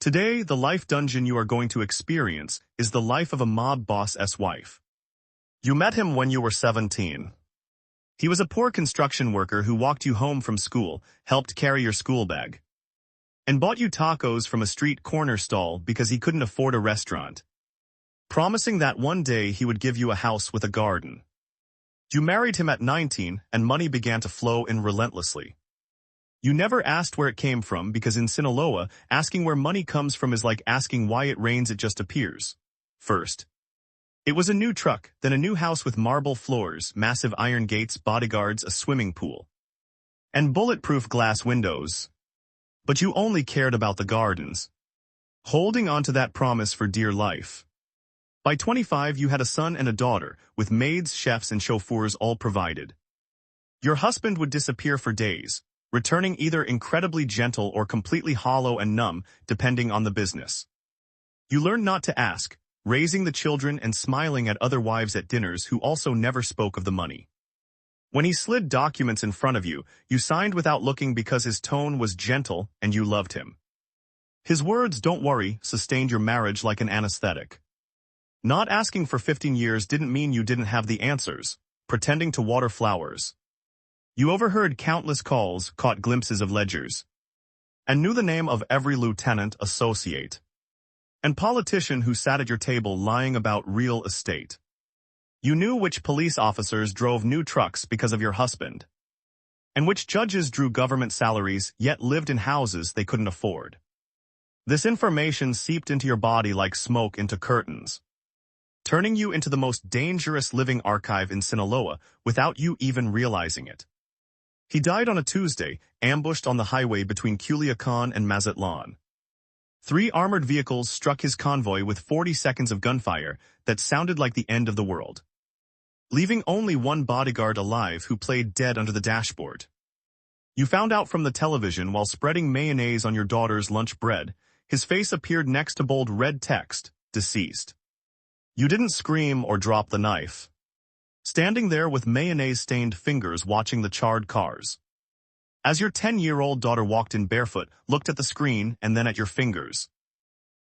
Today, the life dungeon you are going to experience is the life of a mob boss's wife. You met him when you were 17. He was a poor construction worker who walked you home from school, helped carry your school bag, and bought you tacos from a street corner stall because he couldn't afford a restaurant, promising that one day he would give you a house with a garden. You married him at 19, and money began to flow in relentlessly. You never asked where it came from because in Sinaloa, asking where money comes from is like asking why it rains, it just appears. First, it was a new truck, then a new house with marble floors, massive iron gates, bodyguards, a swimming pool, and bulletproof glass windows. But you only cared about the gardens, holding on to that promise for dear life. By 25, you had a son and a daughter, with maids, chefs, and chauffeurs all provided. Your husband would disappear for days, returning either incredibly gentle or completely hollow and numb, depending on the business. You learned not to ask, raising the children and smiling at other wives at dinners who also never spoke of the money. When he slid documents in front of you, you signed without looking because his tone was gentle and you loved him. His words, "Don't worry," sustained your marriage like an anesthetic. Not asking for 15 years didn't mean you didn't have the answers, pretending to water flowers. You overheard countless calls, caught glimpses of ledgers, and knew the name of every lieutenant, associate, and politician who sat at your table lying about real estate. You knew which police officers drove new trucks because of your husband, and which judges drew government salaries yet lived in houses they couldn't afford. This information seeped into your body like smoke into curtains, turning you into the most dangerous living archive in Sinaloa without you even realizing it. He died on a Tuesday, ambushed on the highway between Culiacan and Mazatlan. 3 armored vehicles struck his convoy with 40 seconds of gunfire that sounded like the end of the world, leaving only one bodyguard alive who played dead under the dashboard. You found out from the television while spreading mayonnaise on your daughter's lunch bread. His face appeared next to bold red text, "Deceased." You didn't scream or drop the knife, standing there with mayonnaise-stained fingers watching the charred cars. As your 10-year-old daughter walked in barefoot, looked at the screen and then at your fingers,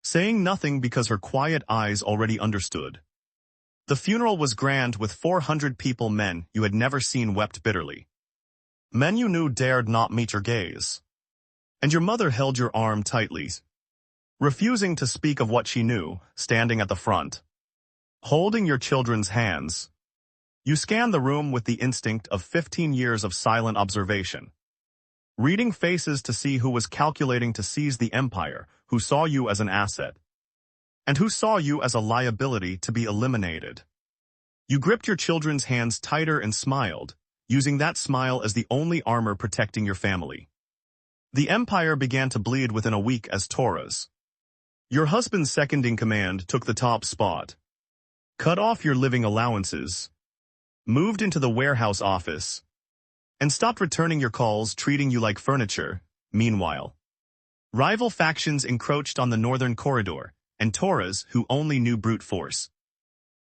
saying nothing because her quiet eyes already understood. The funeral was grand with 400 people. Men you had never seen wept bitterly. Men you knew dared not meet your gaze. And your mother held your arm tightly, refusing to speak of what she knew, standing at the front, holding your children's hands. You scanned the room with the instinct of 15 years of silent observation, reading faces to see who was calculating to seize the empire, who saw you as an asset, and who saw you as a liability to be eliminated. You gripped your children's hands tighter and smiled, using that smile as the only armor protecting your family. The empire began to bleed within a week as Torres, your husband's second-in-command, took the top spot, cut off your living allowances, moved into the warehouse office, and stopped returning your calls, treating you like furniture. Meanwhile, rival factions encroached on the northern corridor, and Torres, who only knew brute force,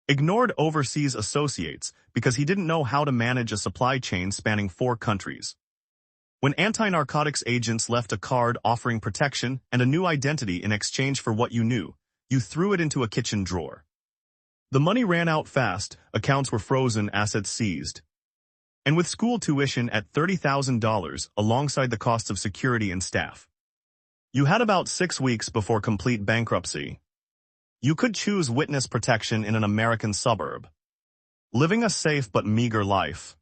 ignored overseas associates because he didn't know how to manage a supply chain spanning 4 countries. When anti-narcotics agents left a card offering protection and a new identity in exchange for what you knew, you threw it into a kitchen drawer. The money ran out fast, accounts were frozen, assets seized. And with school tuition at $30,000 alongside the costs of security and staff, you had about 6 weeks before complete bankruptcy. You could choose witness protection in an American suburb, living a safe but meager life.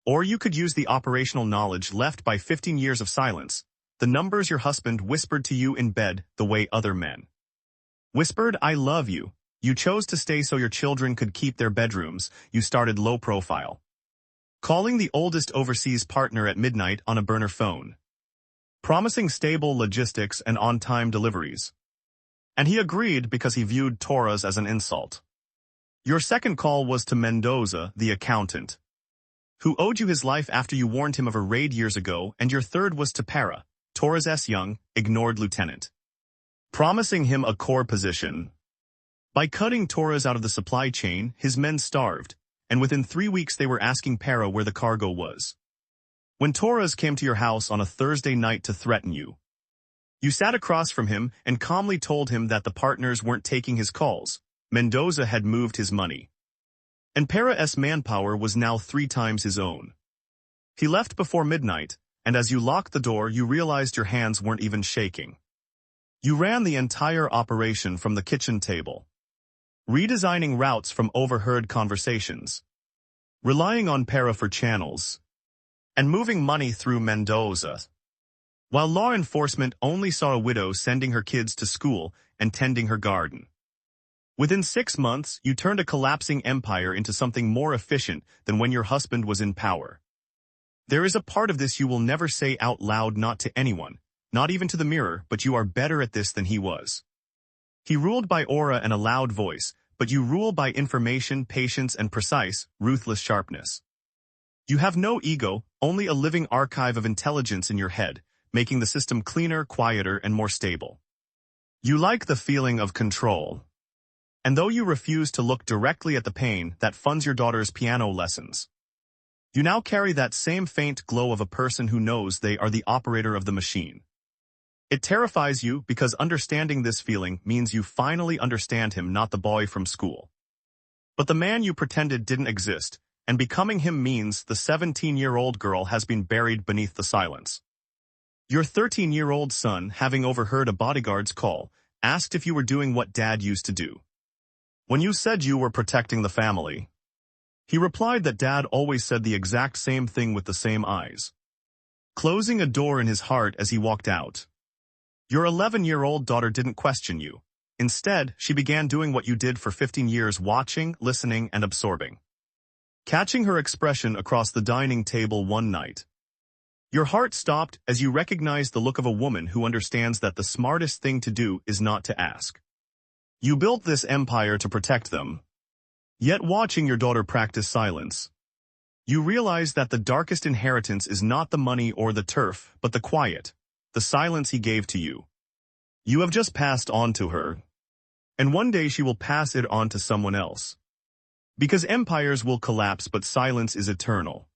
Or you could use the operational knowledge left by 15 years of silence, the numbers your husband whispered to you in bed the way other men whispered, "I love you." You chose to stay so your children could keep their bedrooms. You started low profile, calling the oldest overseas partner at midnight on a burner phone, promising stable logistics and on-time deliveries. And he agreed because he viewed Torres as an insult. Your second call was to Mendoza, the accountant, who owed you his life after you warned him of a raid years ago, and your third was to Para, Torres' young, ignored lieutenant, promising him a core position. By cutting Torres out of the supply chain, his men starved, and within 3 weeks they were asking Para where the cargo was. When Torres came to your house on a Thursday night to threaten you, You sat across from him and calmly told him that the partners weren't taking his calls. Mendoza had moved his money. And Para's manpower was now 3 times his own. He left before midnight, and as you locked the door you realized your hands weren't even shaking. You ran the entire operation from the kitchen table, redesigning routes from overheard conversations, relying on Para for channels, and moving money through Mendoza. While law enforcement only saw a widow sending her kids to school and tending her garden. Within 6 months, you turned a collapsing empire into something more efficient than when your husband was in power. There is a part of this you will never say out loud, not to anyone, not even to the mirror, but you are better at this than he was. He ruled by aura and a loud voice, but you rule by information, patience, and precise, ruthless sharpness. You have no ego, only a living archive of intelligence in your head, making the system cleaner, quieter, and more stable. You like the feeling of control. And though you refuse to look directly at the pain that funds your daughter's piano lessons, you now carry that same faint glow of a person who knows they are the operator of the machine. It terrifies you because understanding this feeling means you finally understand him, not the boy from school, but the man you pretended didn't exist, and becoming him means the 17-year-old girl has been buried beneath the silence. Your 13-year-old son, having overheard a bodyguard's call, asked if you were doing what Dad used to do. When you said you were protecting the family, he replied that Dad always said the exact same thing with the same eyes, closing a door in his heart as he walked out. Your 11-year-old daughter didn't question you. Instead, she began doing what you did for 15 years, watching, listening, and absorbing. Catching her expression across the dining table one night, your heart stopped as you recognized the look of a woman who understands that the smartest thing to do is not to ask. You built this empire to protect them. Yet watching your daughter practice silence, you realize that the darkest inheritance is not the money or the turf, but the quiet, the silence he gave to you. You have just passed on to her, and one day she will pass it on to someone else. Because empires will collapse, but silence is eternal.